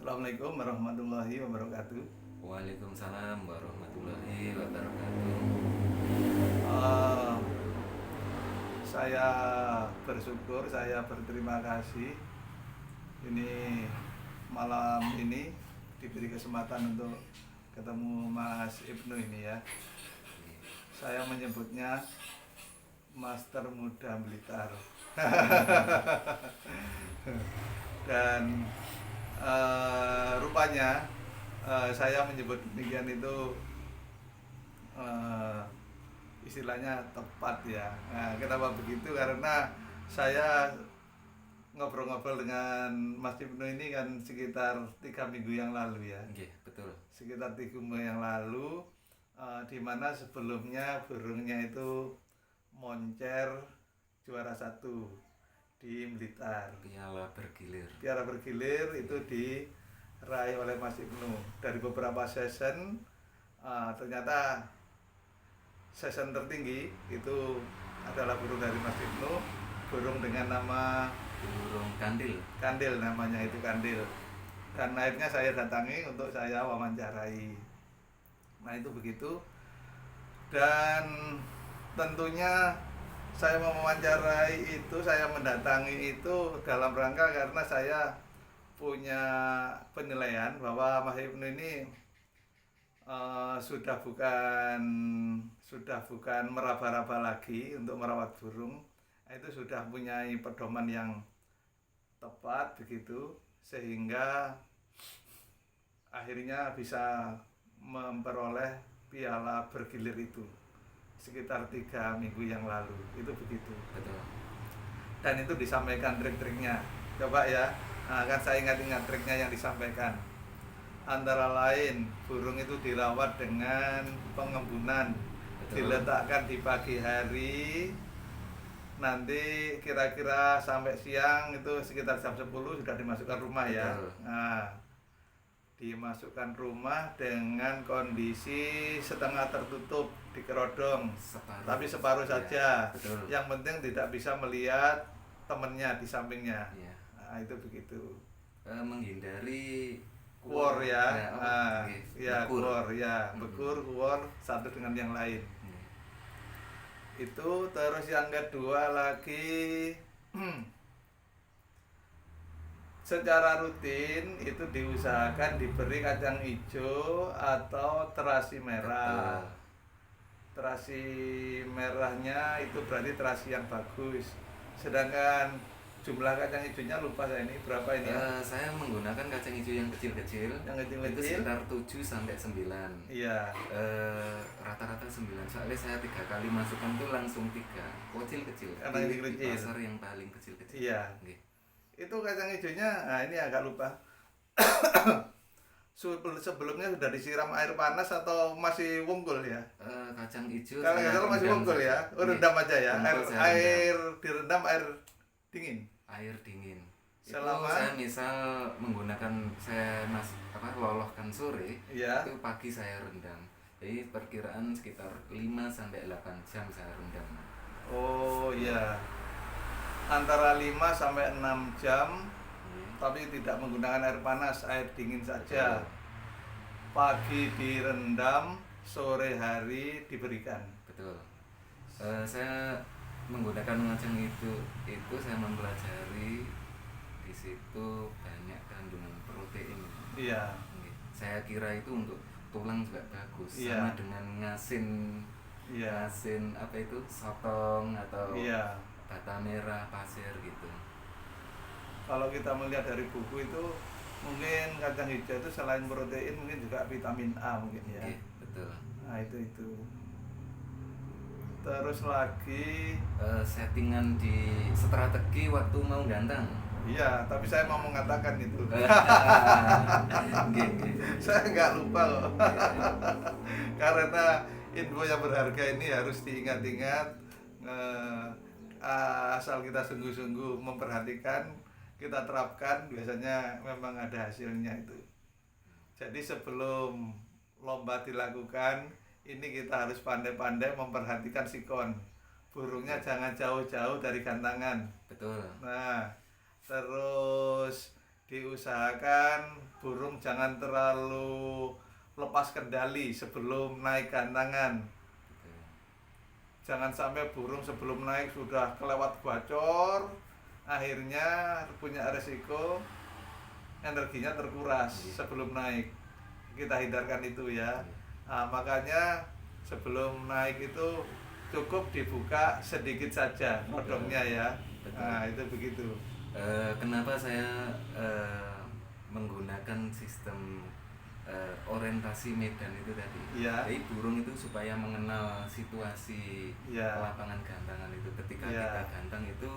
Assalamualaikum warahmatullahi wabarakatuh. Waalaikumsalam warahmatullahi wabarakatuh. Eh, saya bersyukur, saya berterima kasih. Ini malam ini diberi kesempatan untuk ketemu Mas Ibnu ini ya. Saya menyebutnya Master Muda Blitar. Dan rupanya saya menyebut demikian itu eh, istilahnya tepat ya. Nah, kenapa begitu? Karena saya ngobrol-ngobrol dengan Mas Ibnu ini kan sekitar 3 minggu yang lalu ya. Nggih, betul. Sekitar 3 minggu yang lalu, di mana sebelumnya burungnya itu moncer juara 1 di Blitar. Piala bergilir. Itu diraih oleh Mas Ibnu. Dari beberapa session, ternyata session tertinggi itu adalah burung dari Mas Ibnu, burung dengan nama Burung kandil. Kandil, namanya itu Kandil. Dan akhirnya saya datangi untuk saya wawancarai. Nah itu begitu. Dan tentunya saya mewawancarai itu, saya mendatangi itu dalam rangka karena saya punya penilaian bahwa Mas Ibnu ini sudah bukan meraba-raba lagi untuk merawat burung. Itu sudah punya pedoman yang tepat begitu, sehingga akhirnya bisa memperoleh piala bergilir itu sekitar 3 minggu yang lalu. Itu begitu. Betul. Dan itu disampaikan trik-triknya. Coba ya, nah, kan saya ingat-ingat triknya yang disampaikan. Antara lain, burung itu dirawat dengan pengembunan. Betul. Diletakkan di pagi hari, nanti kira-kira sampai siang itu sekitar jam 10 sudah dimasukkan rumah ya. Betul. Nah, dimasukkan rumah dengan kondisi setengah tertutup di kerodong, tapi separuh saja. Ya, betul. Yang penting tidak bisa melihat temennya di sampingnya. Ya. Nah, itu begitu. Menghindari Kuor ya, bekur. kuor ya, bekur, kuor satu dengan yang lain. Itu terus yang kedua lagi, secara rutin itu diusahakan diberi kacang hijau atau terasi merah. Betul. Terasi merahnya itu berarti terasi yang bagus. Sedangkan jumlah kacang hijaunya lupa saya ini berapa ini ya? Saya menggunakan kacang hijau yang kecil-kecil. Yang Itu kecil-kecil sekitar 7 sampai 9. iya. Rata-rata 9. Soalnya saya 3 kali masukkan tuh langsung 3. Kecil-kecil. Karena Di kecil. pasar yang paling kecil-kecil. Iya. Nggih. Itu kacang hijaunya, nah ini agak lupa. Sebelumnya sudah disiram air panas atau masih wunggul ya? Kacang hijau Kalau nggak salah masih wunggul ya? Oh, rendam aja ya? Air direndam, air dingin? Air dingin. Selama Itu saya misal menggunakan lolohkan sore, iya. itu pagi saya rendam. Jadi perkiraan sekitar 5 sampai 8 jam saya rendam. Oh iya. Antara 5 sampai 6 jam, tapi tidak menggunakan air panas, air dingin saja. Pagi direndam, sore hari diberikan. Betul. Saya menggunakan kacang itu saya mempelajari di situ banyak kandungan protein. Iya. Saya kira itu untuk tulang juga bagus. Iya. Sama dengan ngasin apa itu sotong atau bata merah, pasir gitu. Kalau kita melihat dari buku itu, mungkin kacang hijau itu selain protein mungkin juga vitamin A mungkin ya. Betul. Nah itu. Terus lagi settingan di strategi waktu mau gantang. iya, tapi saya mau mengatakan itu. Saya nggak lupa loh. Karena info yang berharga ini harus diingat-ingat. Asal kita sungguh-sungguh memperhatikan, kita terapkan, biasanya memang ada hasilnya itu. Jadi sebelum lomba dilakukan, ini kita harus pandai-pandai memperhatikan sikon. Burungnya jangan jauh-jauh dari gantangan. Betul. Nah, terus diusahakan burung jangan terlalu lepas kendali sebelum naik gantangan. Jangan sampai burung sebelum naik sudah kelewat bacor, akhirnya punya resiko energinya terkuras sebelum naik. Kita hindarkan itu ya. Nah, makanya sebelum naik itu cukup dibuka sedikit saja rodongnya ya. Nah, itu begitu. Kenapa saya menggunakan sistem orientasi medan itu tadi? Ya. Jadi burung itu supaya mengenal situasi lapangan gantangan itu. Ketika kita gantang itu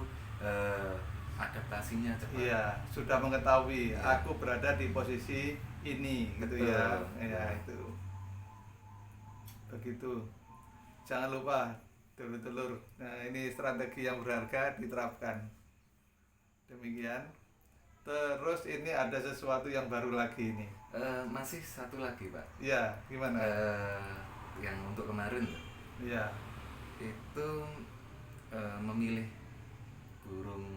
adaptasinya cepat. Iya, sudah mengetahui aku berada di posisi ini. Betul. Gitu ya. Ya, itu. Begitu. Jangan lupa telur-telur. Nah, ini strategi yang berharga diterapkan. Demikian. Terus ini ada sesuatu yang baru lagi ini. Masih satu lagi, Pak. Iya, gimana? Yang untuk kemarin. Iya. Itu memilih burung.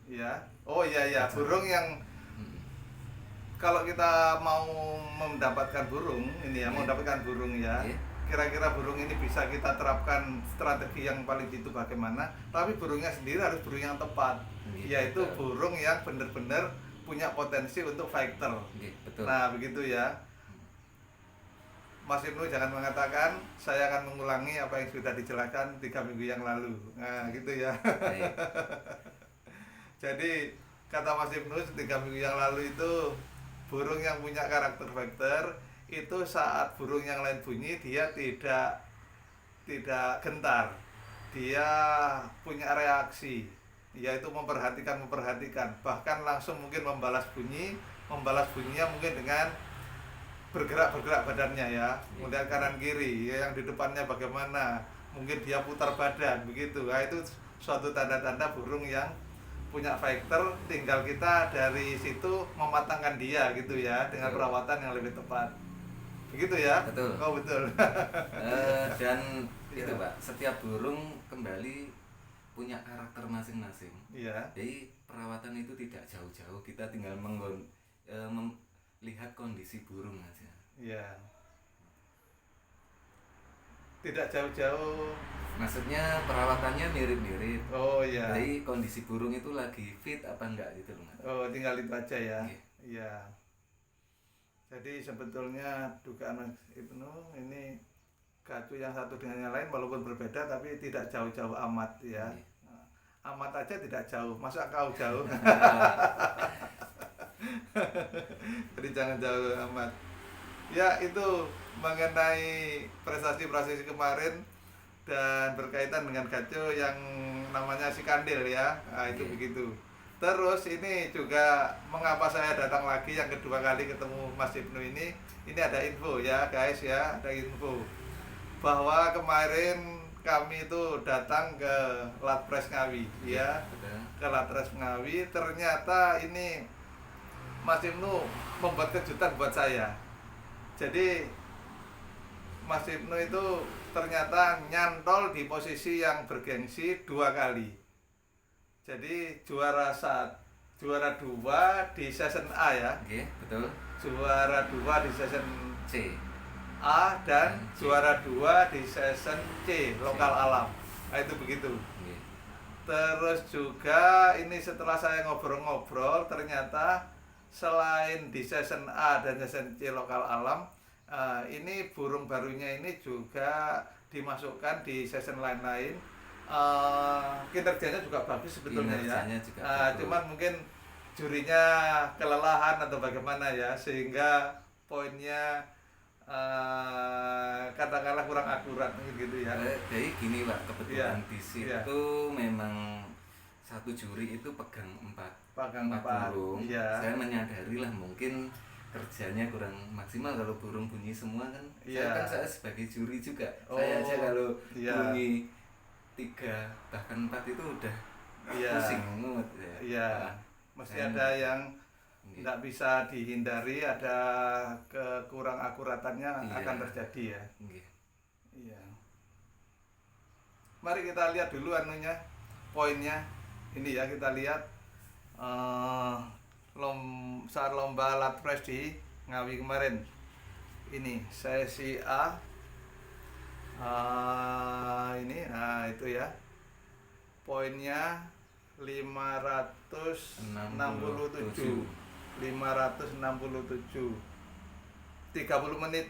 Iya. Oh iya, burung yang kalau kita mau mendapatkan burung ini ya, mendapatkan burung ya. Kira-kira burung ini bisa kita terapkan strategi yang paling jitu bagaimana, tapi burungnya sendiri harus burung yang tepat, yaitu burung yang benar-benar punya potensi untuk fighter. Betul. Nah, begitu ya. Mas Ibnu jangan mengatakan saya akan mengulangi apa yang sudah dijelaskan 3 minggu yang lalu. Nah, gitu ya. Jadi kata Mas Ibnu 3 minggu yang lalu itu burung yang punya karakter fighter itu saat burung yang lain bunyi dia tidak gentar, dia punya reaksi, yaitu memperhatikan, bahkan langsung mungkin membalas bunyinya mungkin dengan bergerak badannya ya, kemudian kanan kiri ya, yang di depannya bagaimana, mungkin dia putar badan begitu. Nah, itu suatu tanda-tanda burung yang punya fighter, tinggal kita dari situ mematangkan dia gitu ya, dengan perawatan yang lebih tepat. Begitu ya? Betul. Oh, betul. Dan itu Pak, setiap burung kembali punya karakter masing-masing. Iya. Jadi perawatan itu tidak jauh-jauh, kita tinggal melihat kondisi burung aja. Iya. Tidak jauh-jauh. Maksudnya perawatannya mirip-mirip. Oh iya. Jadi kondisi burung itu lagi fit apa enggak gitu loh. Oh, tinggal itu aja ya. Iya. Jadi sebetulnya dugaan Mas Ibnu ini gacu yang satu dengan yang lain walaupun berbeda tapi tidak jauh-jauh amat ya. Amat aja tidak jauh, masa kau jauh? Jadi jangan jauh amat. Ya, itu mengenai prestasi kemarin dan berkaitan dengan gacu yang namanya si Kandil ya. Nah, itu begitu. Terus ini juga mengapa saya datang lagi yang kedua kali ketemu Mas Ibnu ini ada info ya guys ya, ada info bahwa kemarin kami itu datang ke Latpres Ngawi ya, ke Latpres Ngawi. Ternyata ini Mas Ibnu membuat kejutan buat saya. Jadi Mas Ibnu itu ternyata nyantol di posisi yang bergengsi 2 kali. Jadi juara 2 di season A ya. Oke, betul. Juara 2 di season C A dan juara 2 di season C, lokal alam. Nah, itu begitu. Terus juga ini setelah saya ngobrol-ngobrol, ternyata selain di season A dan season C lokal alam, ini burung barunya ini juga dimasukkan di season lain-lain. Kinerjanya juga bagus sebetulnya ya. Cuman mungkin jurinya kelelahan atau bagaimana ya, sehingga poinnya katakanlah kurang akurat gitu ya. Jadi gini Pak, kebetulan di situ memang satu juri itu pegang 4 burung. Saya menyadari lah mungkin kerjanya kurang maksimal kalau burung bunyi semua kan. Saya sebagai juri juga. Saya aja kalau bunyi 3 bahkan 4 itu udah pusing banget ya. Iya. Mesti ada yang nggak bisa dihindari, ada kekurang akuratannya akan terjadi ya. Iya. Mari kita lihat dulu poinnya. Ini ya, kita lihat saat lomba lat press di Ngawi kemarin. Ini sesi A. Ini, nah itu ya. Poinnya 567. 567. 30 menit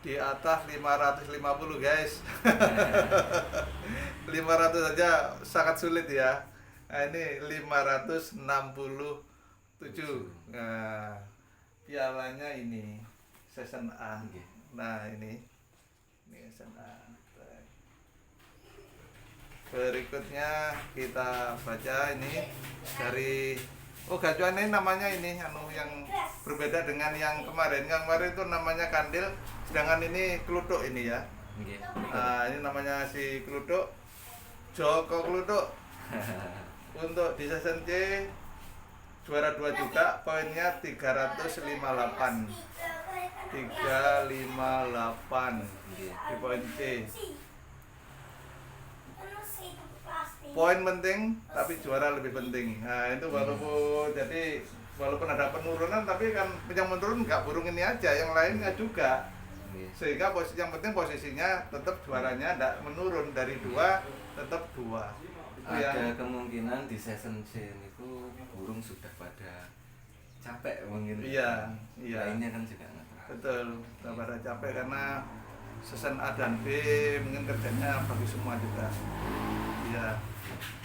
di atas 550 guys. 500 saja sangat sulit ya. Nah, ini 567. Nah, pialanya ini season A. Nah, ini season A. Berikutnya kita baca ini dari gacuan ini namanya ini yang berbeda dengan yang kemarin. Yang kemarin itu namanya kandil, sedangkan ini kluthuk ini ya. Nah, ini namanya si kluthuk, Joko Kluthuk. Untuk di season C juara 2 juga, poinnya 358. 358 di poin C. Poin penting, tapi juara lebih penting. Nah, itu walaupun ada penurunan, tapi kan yang menurun nggak burung ini aja, yang lainnya juga. Sehingga yang penting posisinya tetap juaranya tidak menurun dari 2 tetap 2. Ada kemungkinan di season C itu burung sudah pada capek mungkin. Iya. Lainnya kan juga nggak tahu. Betul, sudah pada capek karena season A dan B mungkin kerjanya bagus semua juga. Iya.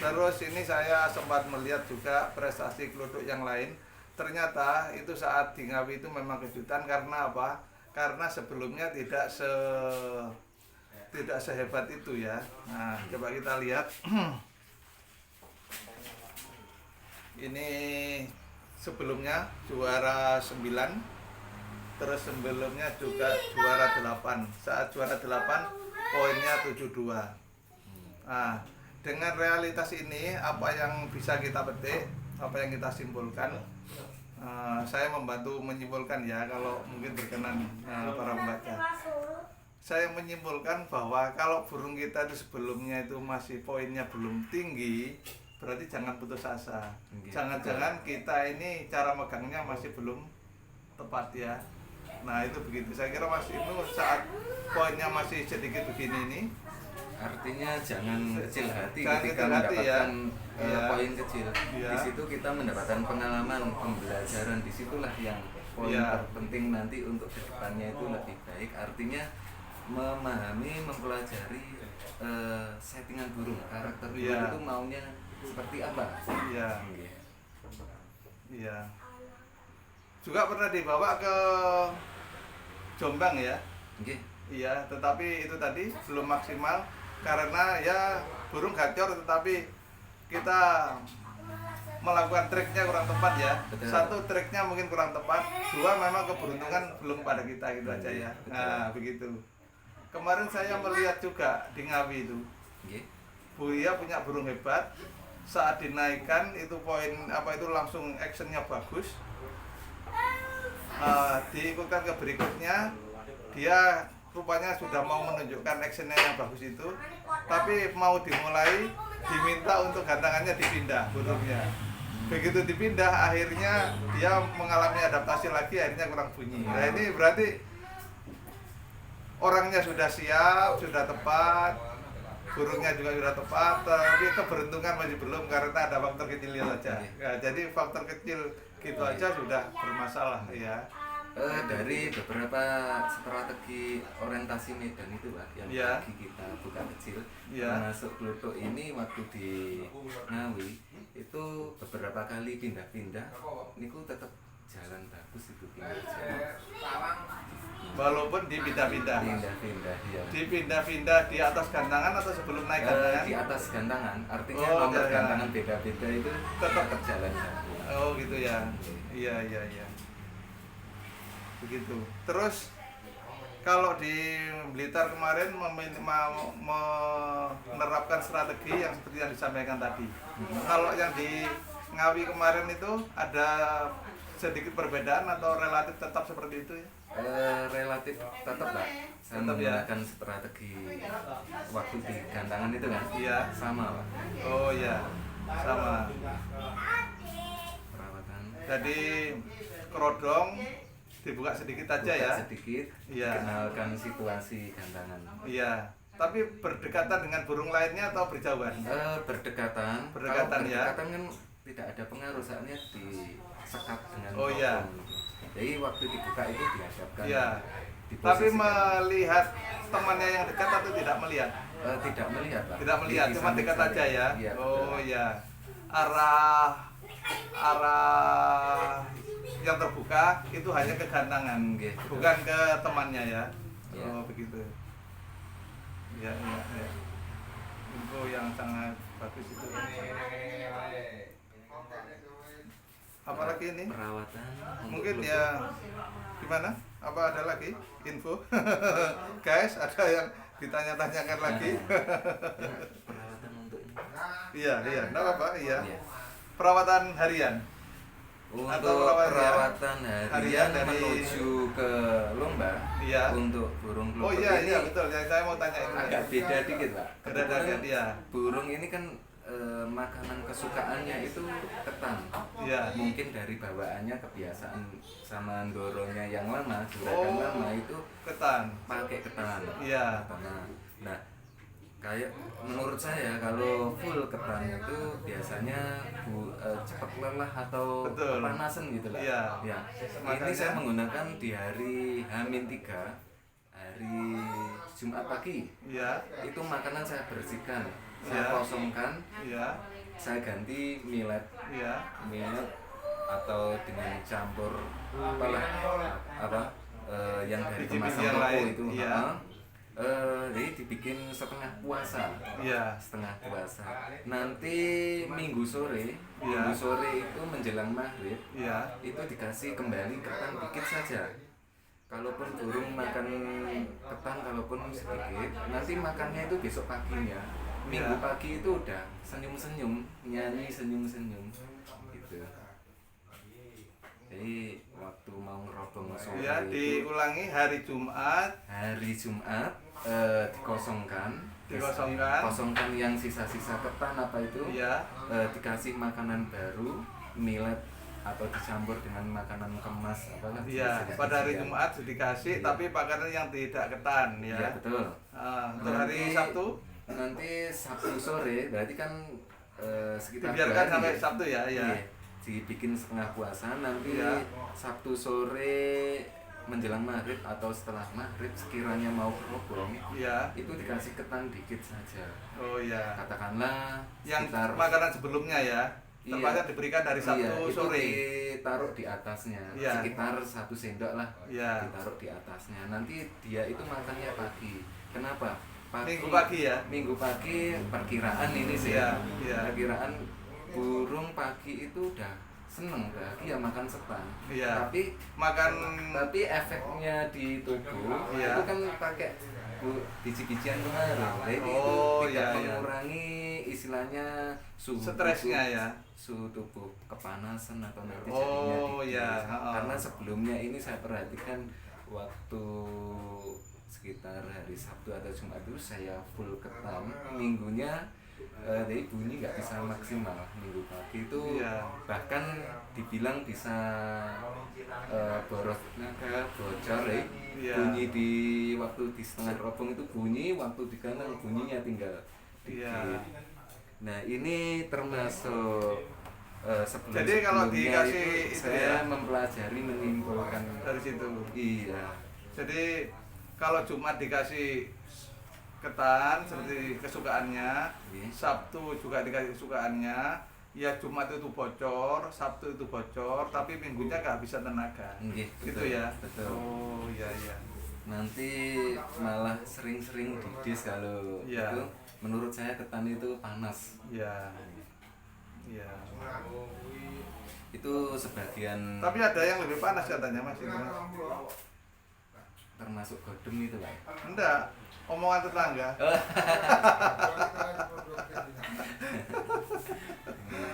Terus ini saya sempat melihat juga prestasi kluthuk yang lain. Ternyata itu saat di Ngawi itu memang kejutan karena apa? Karena sebelumnya tidak sehebat itu ya. Nah, coba kita lihat. Ini sebelumnya juara 9. Terus sebelumnya juga juara 8. Saat juara 8 poinnya 72. Nah, dengan realitas ini, apa yang bisa kita petik, apa yang kita simpulkan, saya membantu menyimpulkan ya, kalau mungkin berkenan para pembaca. Saya menyimpulkan bahwa kalau burung kita itu sebelumnya itu masih poinnya belum tinggi, berarti jangan putus asa. Jangan-jangan kita ini cara megangnya masih belum tepat ya. Nah, itu begitu. Saya kira Mas Ibnu saat poinnya masih sedikit begini ini, artinya jangan kecil hati ketika ketika mendapatkan poin kecil. Ya. Di situ kita mendapatkan pengalaman, pembelajaran. Disitulah yang poin terpenting nanti untuk kedepannya itu lebih baik. Artinya memahami, mempelajari settingan burung, karakter burung itu maunya seperti apa. Iya. Juga pernah dibawa ke Jombang ya. Iya, tetapi itu tadi belum maksimal. Karena ya burung gacor, tetapi kita melakukan triknya kurang tepat ya. Betul. 1, triknya mungkin kurang tepat. 2, memang keberuntungan belum pada kita gitu aja ya. Betul. Nah, begitu. Kemarin saya melihat juga di Ngawi itu. Buya punya burung hebat. Saat dinaikkan itu poin langsung actionnya bagus. Diikutkan ke berikutnya, dia rupanya sudah mau menunjukkan actionnya yang bagus itu, tapi mau dimulai diminta untuk gantangannya dipindah burungnya. Begitu dipindah, akhirnya dia mengalami adaptasi lagi, akhirnya kurang bunyi. Nah, ini berarti orangnya sudah siap, sudah tepat, burungnya juga sudah tepat, tapi keberuntungan masih belum karena ada faktor kecilnya saja. Nah, jadi faktor kecil gitu aja sudah bermasalah ya. Dari beberapa strategi orientasi medan itu Pak, yang bagi kita bukan kecil, termasuk kluthuk ini waktu di Ngawi itu beberapa kali pindah-pindah, niku tetap jalan bagus itu walaupun dipindah-pindah. Dipindah-pindah di atas gantangan atau sebelum naik gantangan? Di atas gantangan, artinya nomor gantangan beda-beda itu tetap jalan bagus. Oh gitu ya. Iya. Begitu. Terus kalau di Blitar kemarin menerapkan strategi yang seperti yang disampaikan tadi. Kalau yang di Ngawi kemarin itu ada sedikit perbedaan atau relatif tetap seperti itu ya? Relatif tetap Pak. Saya menggunakan strategi waktu di gantangan itu kan? Iya. Sama Pak. Oh iya, sama. Perawatan Jadi kerodong dibuka sedikit aja ya. Sedikit. Iya. Kenalkan situasi gantangan. Iya. Tapi berdekatan dengan burung lainnya atau berjauhan? Berdekatan. Berdekatan ya. Berdekatan kan tidak ada pengaruh, soalnya disekat dengan oh iya. Jadi waktu dibuka itu dihadapkan. Iya. Tapi melihat temannya yang dekat atau tidak melihat? Tidak melihat, Pak. Tidak melihat, cuma dekat aja ya. Iya, oh iya. Arah yang terbuka itu hanya ke gantangan, bukan ke temannya ya. Ya. Oh begitu. Ya, ya, ya. Info yang sangat bagus itu. Apalagi ini? Perawatan. Mungkin ya gimana? Apa ada lagi info? Guys, ada yang ditanya-tanyakan lagi? Perawatan untuk ini. Iya, iya. Enggak apa-apa, iya. Iya. Perawatan harian. Untuk atau perawatan harian dari menuju ke lomba. Iya. Untuk burung Oh klubber iya, ini iya betul. Yang saya mau tanya itu. agak beda dikit, Pak. Beda dia. Burung ini kan makanan kesukaannya itu ketan. Iya. Mungkin dari bawaannya kebiasaan sama dorongnya yang lama, juragan lama itu ketan. Pakai ketan. Iya. Nah, kayak menurut saya kalau full ketan itu biasanya cepat lelah atau kepanasan gitu lah. Iya. Ya. Ini saya menggunakan di hari H-3, hari Jumat pagi. Iya. Itu makanan saya bersihkan, saya kosongkan. Iya. Saya ganti millet. Iya. Millet atau dengan campur yang dari kemasan toko itu. Iya. Jadi dibikin setengah puasa. Iya. Setengah puasa. Nanti minggu sore itu menjelang maghrib. Iya. Itu dikasih kembali ketan dikit saja. Kalaupun burung makan ketan, kalaupun sedikit, nanti makannya itu besok paginya. Minggu pagi itu udah senyum-senyum, nyanyi senyum-senyum gitu. Jadi waktu mau ngerobong sore ya, diulangi hari Jumat. Hari Jumat dikosongkan yang sisa-sisa ketan apa itu. Iya. Dikasih makanan baru, millet atau dicampur dengan makanan kemas apalah. Iya, pada hari Jumat dikasih, tapi makanan yang tidak ketan ya. Iya, betul. Untuk hari Sabtu? Nanti Sabtu sore, berarti kan sekitar dibiarkan sampai Sabtu ya, ya. Dibikin setengah puasa, nanti Sabtu sore menjelang maghrib atau setelah maghrib sekiranya mau berobong, itu dikasih ketan dikit saja. Oh iya. Katakanlah yang makanan sebelumnya ya. Terpaksa diberikan dari Sabtu sore. Ditaruh di atasnya, sekitar 1 sendok lah. Ditaruh di atasnya. Nanti dia itu makannya pagi. Kenapa? Minggu pagi ya? Minggu pagi, perkiraan ini sih. Perkiraan burung pagi itu udah seneng, bahagia makan setan. Tapi efeknya di tubuh itu kan pakai biji-bijian kemarin. Jadi itu tidak mengurangi istilahnya suhu stresnya tubuh, suhu tubuh kepanasan atau nanti jadinya karena sebelumnya ini saya perhatikan waktu sekitar hari Sabtu atau Jumat itu saya full ketan, minggunya jadi bunyi nggak bisa maksimal. Minggu pagi itu bahkan dibilang bisa boros naga, bocor bunyi di waktu di setengah robong itu bunyi, waktu di kanan bunyinya tinggal dikit. Nah ini termasuk jadi kalau dikasih itu saya mempelajari menyimpulkan dari situ. Iya. Jadi kalau Jumat dikasih ketan seperti kesukaannya, Sabtu juga dikasih kesukaannya, ya Jumat itu bocor, Sabtu itu bocor, tapi minggunya nggak bisa tenaga. Gitu ya. Betul. Oh iya iya. Nanti malah sering-sering didis kalau itu. Menurut saya ketan itu panas. Iya. Iya. Itu sebagian. Tapi ada yang lebih panas katanya Mas itu Mas. Termasuk godem itu Pak? Enggak, omongan tetangga.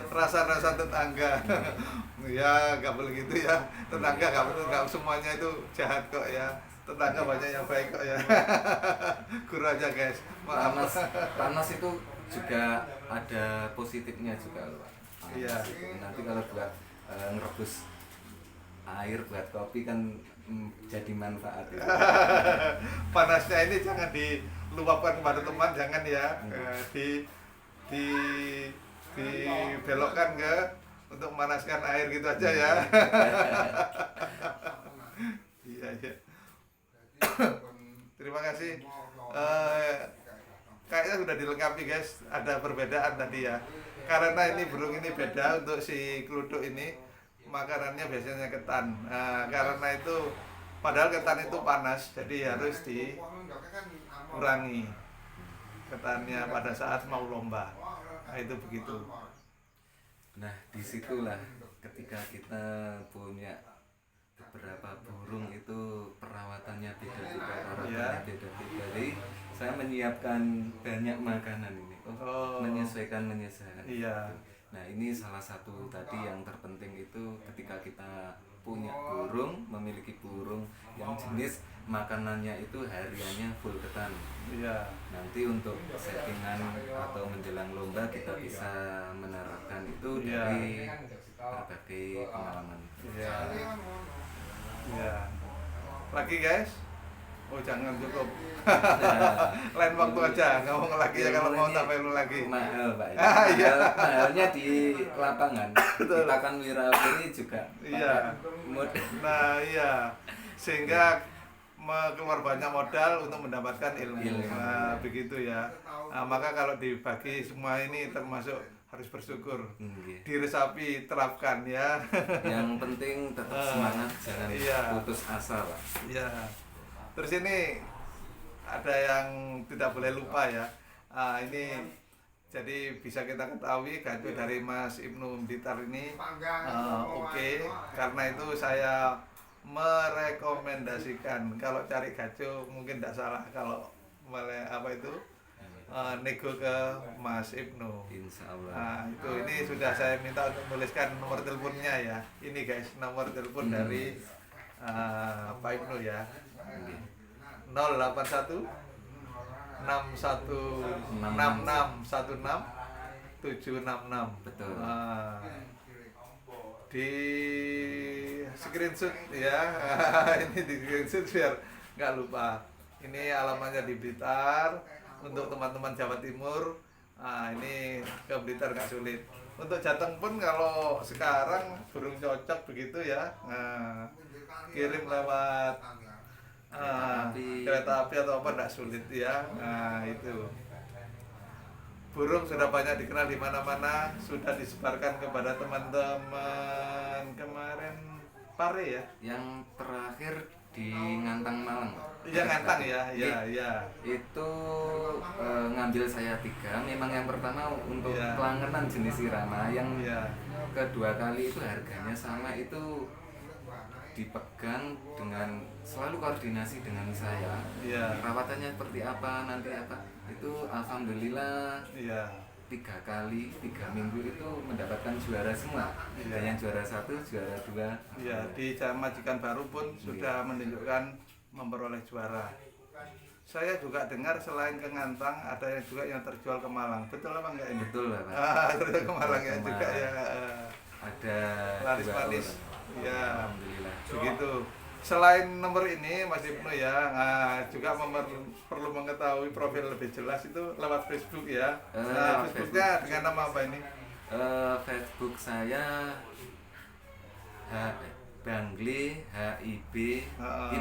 Rasa-rasa tetangga. Ya nggak boleh gitu ya. Tetangga nggak semuanya itu jahat kok ya. Tetangga banyak yang baik kok ya. Guru aja guys. Maaf. Panas itu juga ada positifnya juga loh Pak. Iya. Nanti kalau buat ngerebus air buat kopi kan jadi manfaat. Panasnya ini jangan diluapkan kepada teman, jangan ya. Di dibelokkan ke untuk memanaskan air gitu aja ya. Iya. Terima kasih. Kayaknya sudah dilengkapi guys. Ada perbedaan tadi ya. Karena ini burung ini beda, untuk si keluduk ini makanannya biasanya ketan. Karena itu padahal ketan itu panas, jadi harus dikurangi ketannya pada saat mau lomba. Nah, itu begitu. Nah, disitulah ketika kita punya beberapa burung itu perawatannya beda-beda, Jadi saya menyiapkan banyak makanan ini. Menyesuaikan. Iya. Nah, ini salah satu tadi yang terpenting itu ketika kita punya burung, memiliki burung yang jenis makanannya itu hariannya full ketan. Iya. Nanti untuk settingan atau menjelang lomba kita bisa menerapkan itu dari berbagai pengalaman. Iya. Iya. Lagi guys? Oh jangan, cukup. Lain waktu aja ngomong lagi ya kalau mau sampai lu lagi. Mahal Pak. Iya. Mahalnya di lapangan. Kita kan wirawiri juga. Iya. Nah iya. Sehingga keluar banyak modal untuk mendapatkan ilmu. Nah, begitu ya. Nah, maka kalau dibagi semua ini termasuk harus bersyukur. Diresapi, terapkan ya. Yang penting tetap semangat, jangan putus asa Pak. Iya. Terus ini ada yang tidak boleh lupa ya. Ini jadi bisa kita ketahui gacu dari Mas Ibnu Blitar ini oke. Karena itu saya merekomendasikan kalau cari gacu mungkin tidak salah kalau nego ke Mas Ibnu. Insya Allah. Nah, ini sudah saya minta untuk menuliskan nomor teleponnya ya. Ini guys nomor telepon dari Pak Ibnu ya. 081 61 66 16 766. Betul. Di screenshot ya. Ini di screenshot biar nggak lupa. Ini alamatnya di Blitar. Untuk teman-teman Jawa Timur, ini ke Blitar nggak sulit. Untuk Jateng pun kalau sekarang burung cocok begitu ya. Kirim lewat kereta api atau apa enggak sulit ya. Nah, itu. Burung sudah banyak dikenal di mana-mana, sudah disebarkan kepada teman-teman. Kemarin Pare ya? Yang terakhir di Ngantang Malang. Iya Ngantang ya, iya. Itu ngambil saya 3. Memang yang pertama untuk pelangganan jenis irama, yang kedua kali itu harganya sama, itu dipegang dengan selalu koordinasi dengan saya. Perawatannya seperti apa, nanti apa, itu alhamdulillah 3 minggu itu mendapatkan juara semua. Dan yang juara 1, juara 2. Di Majikan Baru pun sudah menunjukkan memperoleh juara. Saya juga dengar selain ke Ngantang ada yang juga yang terjual ke Malang. Betul apa enggak ini? Betul Pak. Terjual ke Malang ya juga ya. Ada laris manis. Ya, alhamdulillah. Begitu. Selain nomor ini Mas Ibnu ya, juga perlu mengetahui profil lebih jelas itu lewat Facebook ya. Facebooknya dengan nama apa ini? Facebook saya Bangli HIB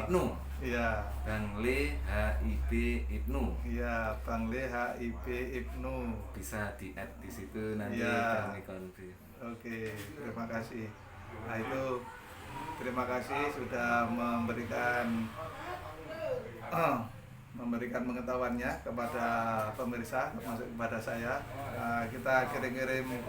Ibnu. Iya. Bangli HIB Ibnu. Iya, Bangli HIB Ibnu. Bisa di-add di situ nanti kami konfirmasi. Oke, terima kasih. Nah itu terima kasih sudah memberikan pengetahuannya kepada pemirsa, termasuk kepada saya. Kita kirim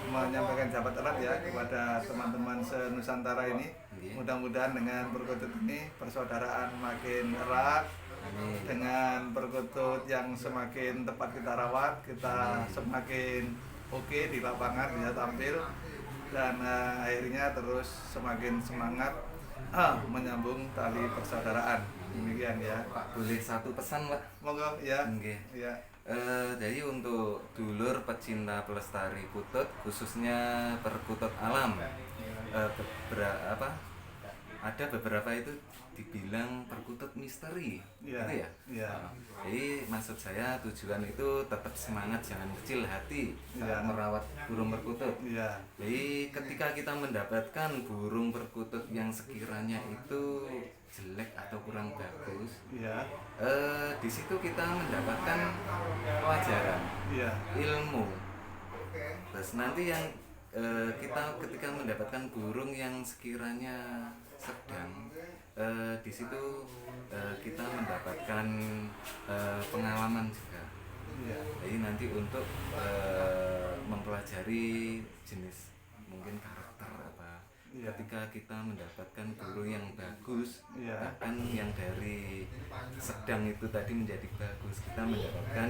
menyampaikan jabat erat ya kepada teman-teman se-Nusantara ini. Mudah-mudahan dengan perkutut ini persaudaraan makin erat. Dengan perkutut yang semakin tepat kita rawat, kita semakin oke di lapangan bisa tampil, dan akhirnya terus semakin semangat menyambung tali persaudaraan. Demikian ya. Pak, boleh satu pesan Pak? Monggo ya. Okay. Ya. Jadi untuk dulur pecinta pelestari kutut, khususnya perkutut alam, ada beberapa itu dibilang perkutut misteri, gitu ya. Jadi maksud saya tujuan itu tetap semangat, jangan kecil hati saat merawat burung perkutut. Jadi ketika kita mendapatkan burung perkutut yang sekiranya itu jelek atau kurang bagus, di situ kita mendapatkan pelajaran, ilmu. Terus nanti yang kita ketika mendapatkan burung yang sekiranya sedang, di situ kita mendapatkan pengalaman juga. Jadi nanti untuk mempelajari jenis mungkin karakter apa. Ketika kita mendapatkan burung yang bagus, bahkan yang dari sedang itu tadi menjadi bagus, kita mendapatkan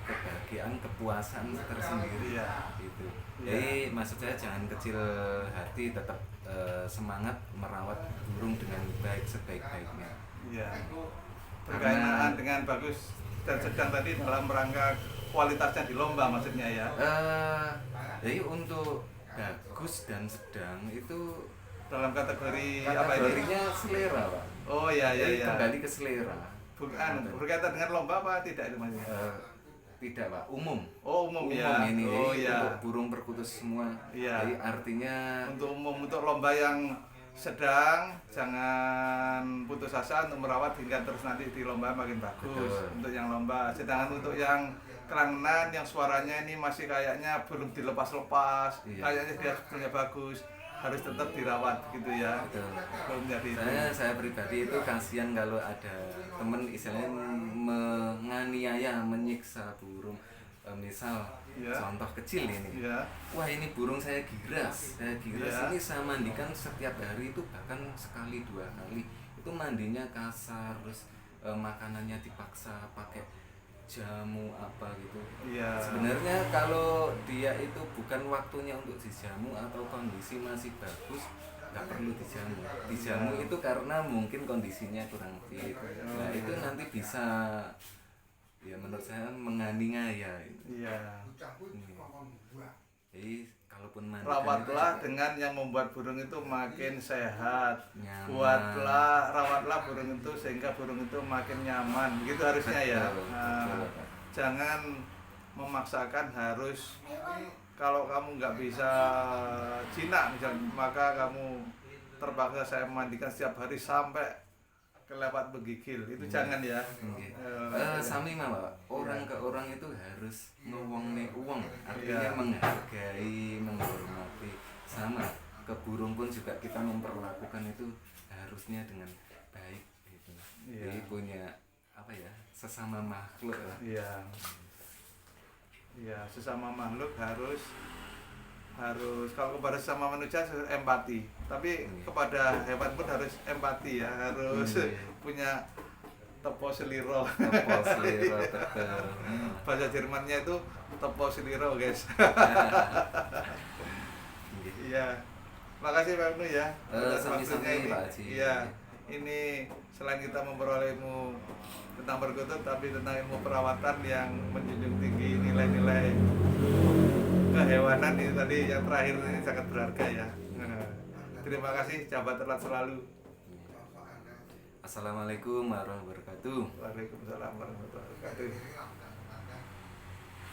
kebahagiaan, kepuasan tersendiri. Gitu. Jadi maksud saya jangan kecil hati, tetap semangat merawat burung dengan baik sebaik-baiknya. Berkaitan dengan bagus dan sedang tadi dalam rangka kualitasnya di lomba maksudnya ya. Jadi untuk bagus dan sedang itu dalam kategori kategorinya selera, Pak. Oh iya. Kembali ke selera. Bukan berkaitan dengan lomba apa tidak itu maksudnya? Tidak, Pak, umum. Umum ya. Ini untuk burung perkutut semua. Jadi artinya untuk umum, untuk lomba yang sedang jangan putus asa untuk merawat hingga terus nanti di lomba makin bagus. Betul. Untuk yang lomba, sedangkan untuk yang kelangenan yang suaranya ini masih kayaknya belum dilepas-lepas, kayaknya dia sebetulnya bagus, harus tetap dirawat gitu ya. Betul. Belum jadi itu. Saya pribadi itu kasihan kalau ada temen istilahnya menganiaya, menyiksa burung. Misal contoh kecil ini, wah ini burung saya giras, ini saya mandikan setiap hari itu bahkan sekali 2 kali, itu mandinya kasar, terus makanannya dipaksa pakai jamu apa gitu. Sebenarnya kalau dia itu bukan waktunya untuk dijamu atau kondisi masih bagus, nggak perlu dijamu. Dijamu itu karena mungkin kondisinya kurang fit. Nah itu nanti bisa, ya menurut saya menganiaya. Jadi kalaupun rawatlah dengan yang membuat burung itu makin sehat, rawatlah burung itu sehingga burung itu makin nyaman, gitu harusnya. Betul. Jangan memaksakan harus, kalau kamu nggak bisa jinak misalnya, maka kamu terpaksa saya mandikan setiap hari sampai kelewat begigil, itu jangan ya. Sami mah, orang ke orang itu harus ngewongne uang, artinya menghargai, menghormati. Sama ke burung pun juga kita memperlakukan itu harusnya dengan baik gitu. Jadi punya apa ya, sesama makhluk lah. Sesama makhluk harus kalau kepada sesama manusia harus empati, tapi kepada hewan pun harus empati ya, harus punya tepo seliro. Betul. Bahasa Jermannya itu tepo seliro, guys. Makasih Pak Ibnu ya. Sama-sama Pak Haji. Ini selain kita memperoleh ilmu tentang perkutut, tapi tentang ilmu perawatan yang menjunjung tinggi nilai-nilai kehewanan ini tadi yang terakhir ini sangat berharga ya. Terima kasih, jabat erat selalu. Assalamualaikum warahmatullahi wabarakatuh. Waalaikumsalam warahmatullahi wabarakatuh.